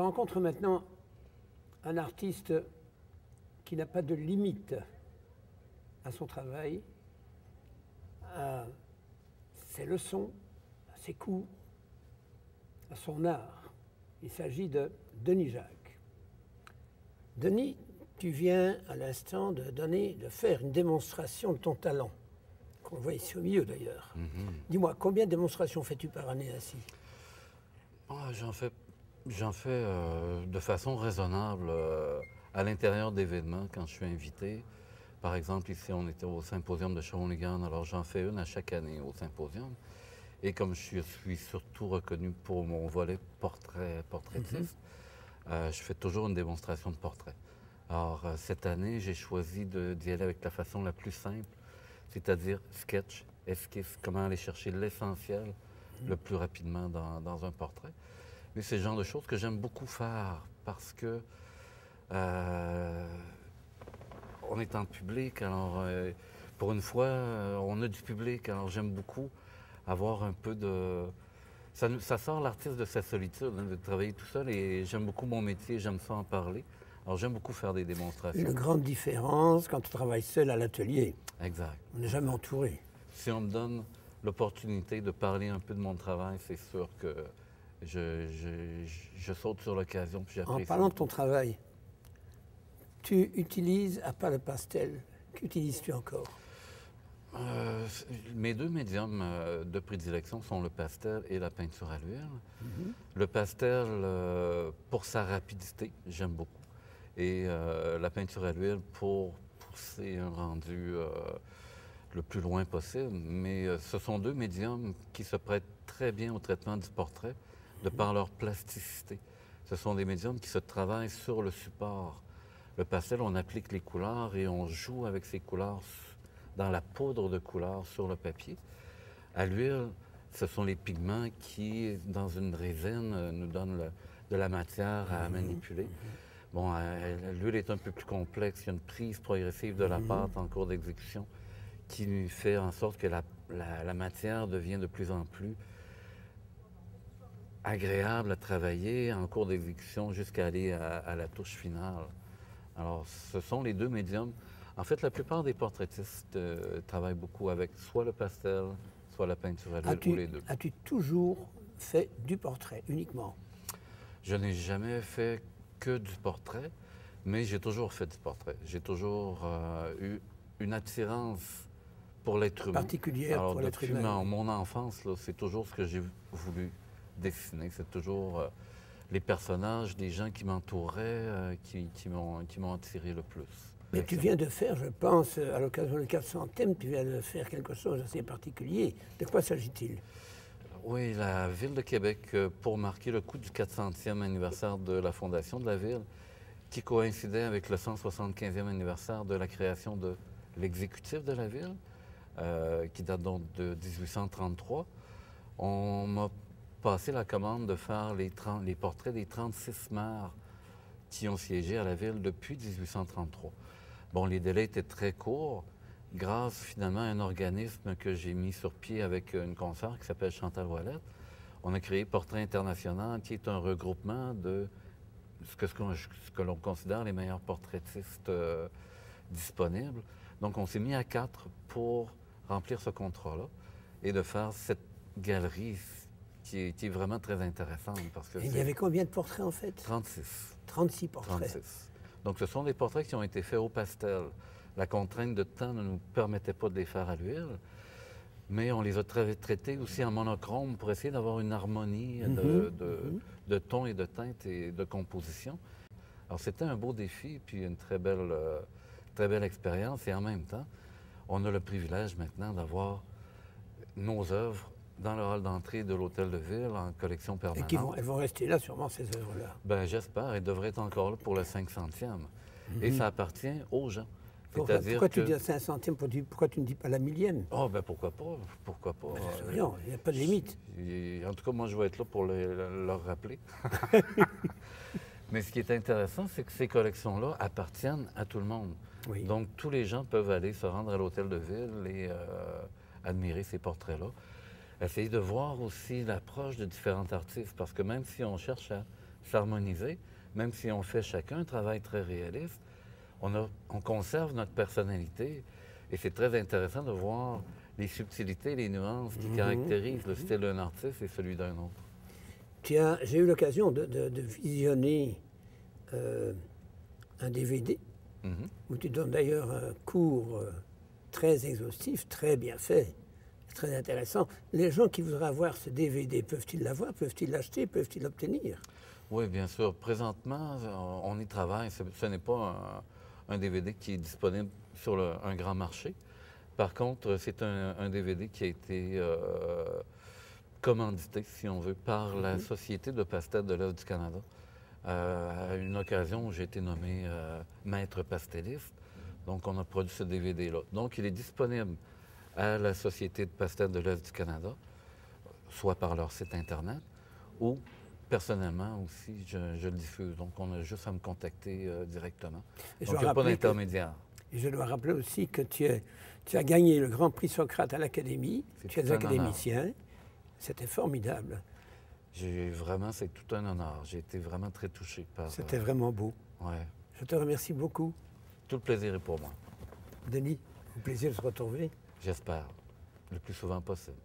rencontre maintenant un artiste qui n'a pas de limite à son travail, à ses leçons, à ses cours, à son art. Il s'agit de Denis Jacques. Denis, tu viens à l'instant de faire une démonstration de ton talent, qu'on voit ici au milieu d'ailleurs. Dis-moi, combien de démonstrations fais-tu par année ainsi? J'en fais de façon raisonnable à l'intérieur d'événements quand je suis invité. Par exemple, ici, on était au Symposium de Shawinigan, alors j'en fais une à chaque année au Symposium. Et comme je suis surtout reconnu pour mon volet portraitiste, je fais toujours une démonstration de portrait. Alors, cette année, j'ai choisi d'y aller avec la façon la plus simple, c'est-à-dire sketch, esquisse, comment aller chercher l'essentiel le plus rapidement dans un portrait. Mais c'est le genre de choses que j'aime beaucoup faire parce que on est en public, alors pour une fois, on a du public, alors j'aime beaucoup avoir un peu de... Ça sort l'artiste de sa solitude, hein, de travailler tout seul, et j'aime beaucoup mon métier, j'aime ça en parler. Alors j'aime beaucoup faire des démonstrations. Une grande différence quand tu travailles seul à l'atelier. Exact. On n'est jamais entouré. Si on me donne l'opportunité de parler un peu de mon travail, c'est sûr que je saute sur l'occasion puis j'apprécie. En parlant de ton travail, tu utilises, à part le pastel, qu'utilises-tu encore? Mes deux médiums de prédilection sont le pastel et la peinture à l'huile. Le pastel, pour sa rapidité, j'aime beaucoup. Et la peinture à l'huile pour pousser un rendu le plus loin possible. Mais ce sont deux médiums qui se prêtent très bien au traitement du portrait, de par leur plasticité. Ce sont des médiums qui se travaillent sur le support. Le pastel, on applique les couleurs et on joue avec ces couleurs dans la poudre de couleurs sur le papier. À l'huile, ce sont les pigments qui, dans une résine, nous donnent de la matière à manipuler. Bon, l'huile est un peu plus complexe. Il y a une prise progressive de la pâte en cours d'exécution qui fait en sorte que la matière devient de plus en plus agréable à travailler en cours d'exécution jusqu'à aller à la touche finale. Alors, ce sont les deux médiums. En fait, la plupart des portraitistes travaillent beaucoup avec soit le pastel, soit la peinture à l'huile, ou les deux. As-tu toujours fait du portrait, uniquement? Je n'ai jamais fait que du portrait, mais j'ai toujours fait du portrait. J'ai toujours eu une attirance pour l'être humain. Particulière pour l'être humain. Alors, depuis mon enfance, c'est toujours ce que j'ai voulu dessiner. C'est toujours les personnages, les gens qui m'entouraient, qui m'ont attiré le plus. Mais tu viens de faire, je pense, à l'occasion du 400e, tu viens de faire quelque chose d'assez particulier. De quoi s'agit-il? Oui, la Ville de Québec, pour marquer le coup du 400e anniversaire de la fondation de la Ville, qui coïncidait avec le 175e anniversaire de la création de l'exécutif de la Ville, qui date donc de 1833, on m'a passé la commande de faire les portraits des 36 maires qui ont siégé à la Ville depuis 1833. Bon, les délais étaient très courts, grâce finalement à un organisme que j'ai mis sur pied avec une consoeur qui s'appelle Chantal Ouellette. On a créé Portrait International, qui est un regroupement de ce que l'on considère les meilleurs portraitistes disponibles. Donc, on s'est mis à 4 pour remplir ce contrat-là et de faire cette galerie qui est vraiment très intéressante. Parce que il y avait combien de portraits, en fait? 36. 36 portraits. 36. Donc, ce sont des portraits qui ont été faits au pastel. La contrainte de temps ne nous permettait pas de les faire à l'huile, mais on les a traités aussi en monochrome pour essayer d'avoir une harmonie de tons et de teintes et de composition. Alors, c'était un beau défi, puis une très belle expérience. Et en même temps, on a le privilège maintenant d'avoir nos œuvres dans le hall d'entrée de l'Hôtel de Ville en collection permanente. Et elles vont rester là, sûrement, ces œuvres-là. Bien, j'espère. Elles devraient être encore là pour le 500e. Et ça appartient aux gens. Pourquoi tu dis la 500e, pourquoi tu ne dis pas la 1000e? Oh, ben pourquoi pas? Pourquoi pas? Il n'y a pas de limite. En tout cas, moi, je vais être là pour leur rappeler. Mais ce qui est intéressant, c'est que ces collections-là appartiennent à tout le monde. Oui. Donc, tous les gens peuvent aller se rendre à l'Hôtel de Ville et admirer ces portraits-là. Essayer de voir aussi l'approche de différents artistes, parce que même si on cherche à s'harmoniser, même si on fait chacun un travail très réaliste, on conserve notre personnalité. Et c'est très intéressant de voir les subtilités, les nuances qui caractérisent le style d'un artiste et celui d'un autre. J'ai eu l'occasion de visionner un DVD où tu donnes d'ailleurs un cours très exhaustif, très bien fait, très intéressant. Les gens qui voudraient avoir ce DVD, peuvent-ils l'avoir, peuvent-ils l'acheter, peuvent-ils l'obtenir? Oui, bien sûr. Présentement, on y travaille. Ce n'est pas un DVD qui est disponible sur un grand marché. Par contre, c'est un DVD qui a été commandité, si on veut, par la Société de pastels de l'Est du Canada. À une occasion où j'ai été nommé maître pastelliste. Donc, on a produit ce DVD-là. Donc, il est disponible à la Société de pastels de l'Est du Canada, soit par leur site Internet, ou personnellement aussi, je le diffuse. Donc, on a juste à me contacter directement. Donc, il n'y a pas d'intermédiaire. Et je dois rappeler aussi que tu as gagné le Grand Prix Socrate à l'Académie. Tu es académicien. C'était formidable. C'est tout un honneur. J'ai été vraiment très touché par... C'était vraiment beau. Ouais. Je te remercie beaucoup. Tout le plaisir est pour moi. Denis, au plaisir de se retrouver. J'espère, le plus souvent possible.